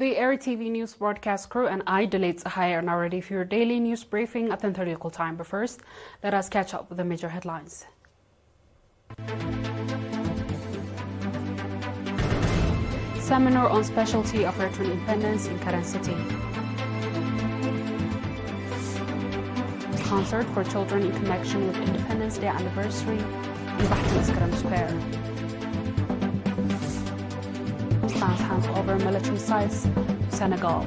the ERi-TV news broadcast crew and I, Delates Ahaya, are now ready for your daily news briefing at 10:30 local time. But first, let us catch up with the major headlines. Seminar on specialty of Eritrean independence in Karen City. Concert for children in connection with Independence Day anniversary in Bahti's Square. France hands over military sites to Senegal.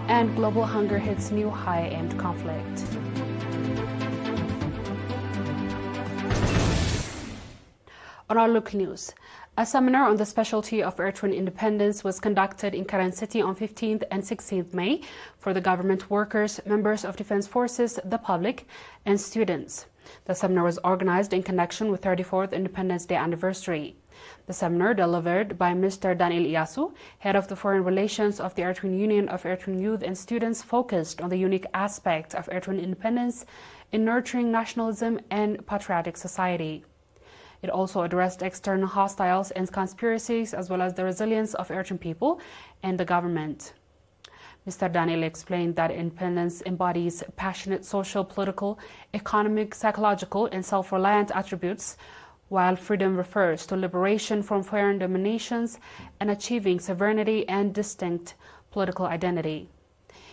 And global hunger hits new high amid conflict. On our local news, a seminar on the specialty of Eritrean independence was conducted in Karen City on 15th and 16th May for the government workers, members of defense forces, the public, and students. The seminar was organized in connection with 34th Independence Day anniversary. The seminar, delivered by Mr. Daniel Iyasu, head of the Foreign Relations of the Eritrean Union of Eritrean Youth and Students, focused on the unique aspect of Eritrean independence in nurturing nationalism and patriotic society. It also addressed external hostiles and conspiracies, as well as the resilience of Eritrean people and the government. Mr. Daniel explained that independence embodies passionate social, political, economic, psychological, and self-reliant attributes, while freedom refers to liberation from foreign dominations and achieving sovereignty and distinct political identity.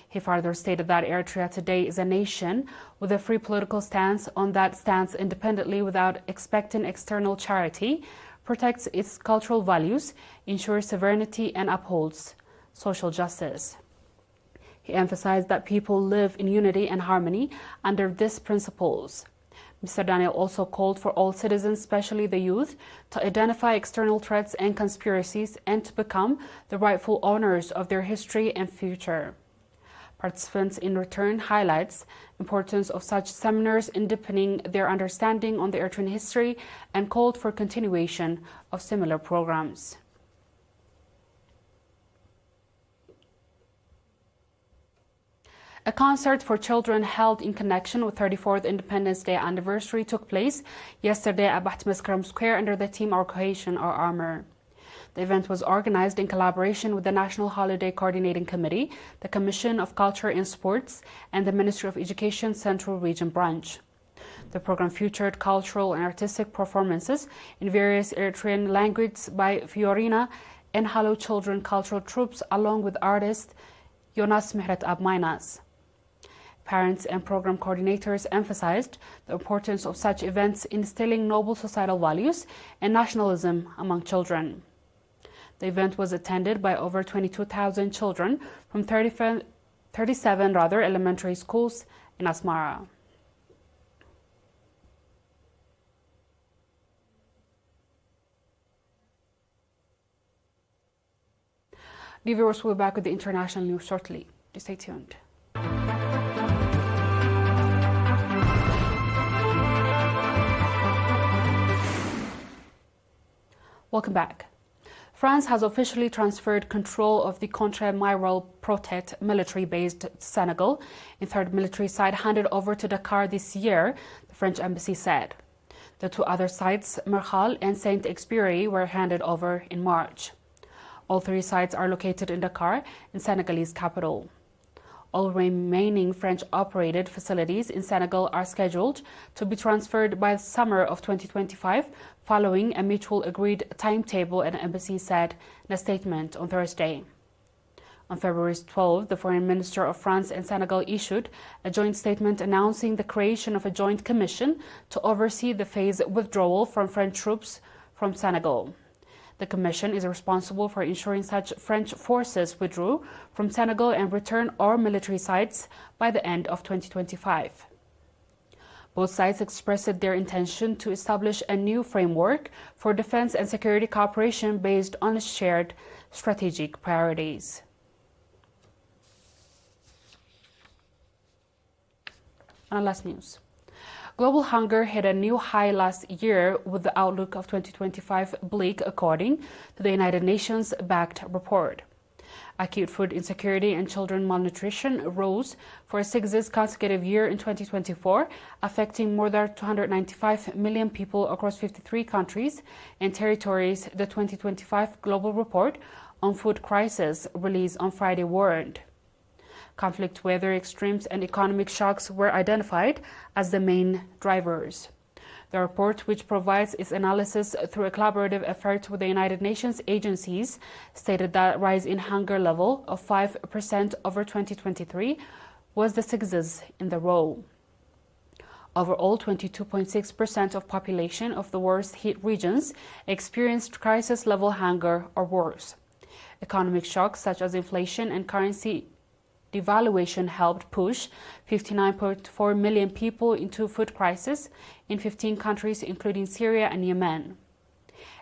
He further stated that Eritrea today is a nation with a free political stance on that stands independently without expecting external charity, protects its cultural values, ensures sovereignty, and upholds social justice. He emphasized that people live in unity and harmony under these principles. Mr. Daniel also called for all citizens, especially the youth, to identify external threats and conspiracies and to become the rightful owners of their history and future. Participants in return highlights importance of such seminars in deepening their understanding on the Eritrean history and called for continuation of similar programs. A concert for children held in connection with 34th Independence Day anniversary took place yesterday at Bahti's Square under the theme Our Cohesion, Our Armor. The event was organized in collaboration with the National Holiday Coordinating Committee, the Commission of Culture and Sports, and the Ministry of Education Central Region Branch. The program featured cultural and artistic performances in various Eritrean languages by Fiorina and Hello Children cultural troupes, along with artist Jonas Mehret Abmainas. Parents and program coordinators emphasized the importance of such events in instilling noble societal values and nationalism among children. The event was attended by over 22,000 children from 37 elementary schools in Asmara. The viewers will be back with the international news shortly. Please stay tuned. Welcome back. France has officially transferred control of the Contre-Miral Protect military base to Senegal, a third military site handed over to Dakar this year, the French embassy said. The two other sites, Merchal and Saint-Exupéry, were handed over in March. All three sites are located in Dakar, in Senegalese capital. All remaining French-operated facilities in Senegal are scheduled to be transferred by the summer of 2025, following a mutual agreed timetable, an embassy said in a statement on Thursday. On February 12, the Foreign Minister of France and Senegal issued a joint statement announcing the creation of a joint commission to oversee the phased withdrawal from French troops from Senegal. The commission is responsible for ensuring such French forces withdrew from Senegal and return all military sites by the end of 2025. Both sides expressed their intention to establish a new framework for defense and security cooperation based on shared strategic priorities. On our last news. Global hunger hit a new high last year, with the outlook of 2025 bleak, according to the United Nations-backed report. Acute food insecurity and children malnutrition rose for a sixth consecutive year in 2024, affecting more than 295 million people across 53 countries and territories, the 2025 Global Report on Food Crisis released on Friday warned. Conflict, weather extremes, and economic shocks were identified as the main drivers. The report, which provides its analysis through a collaborative effort with the United Nations agencies, stated that rise in hunger level of 5% over 2023 was the sixth in the row. Overall, 22.6% of population of the worst hit regions experienced crisis-level hunger or worse. Economic shocks such as inflation and currency devaluation helped push 59.4 million people into food crisis in 15 countries, including Syria and Yemen.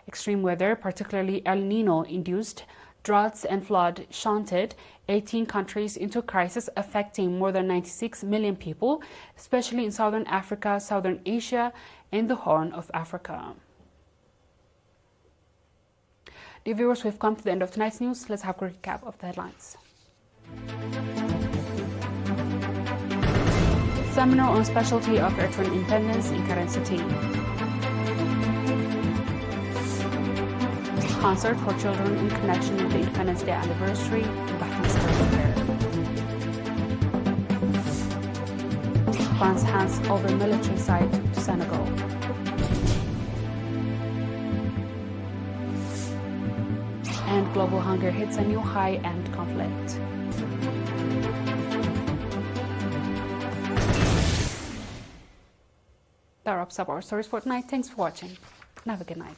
Extreme weather, particularly El Nino-induced droughts and flood, shunted 18 countries into crisis, affecting more than 96 million people, especially in Southern Africa, Southern Asia, and the Horn of Africa. Dear viewers, we've come to the end of tonight's news. Let's have a recap of the headlines. Seminar on specialty of Eritrean independence in Karen City. Concert for children in connection with the Independence Day anniversary in Pakistan. France hands over military site to Senegal. And global hunger hits a new high and conflict. That wraps up our stories for tonight. Thanks for watching and have a good night.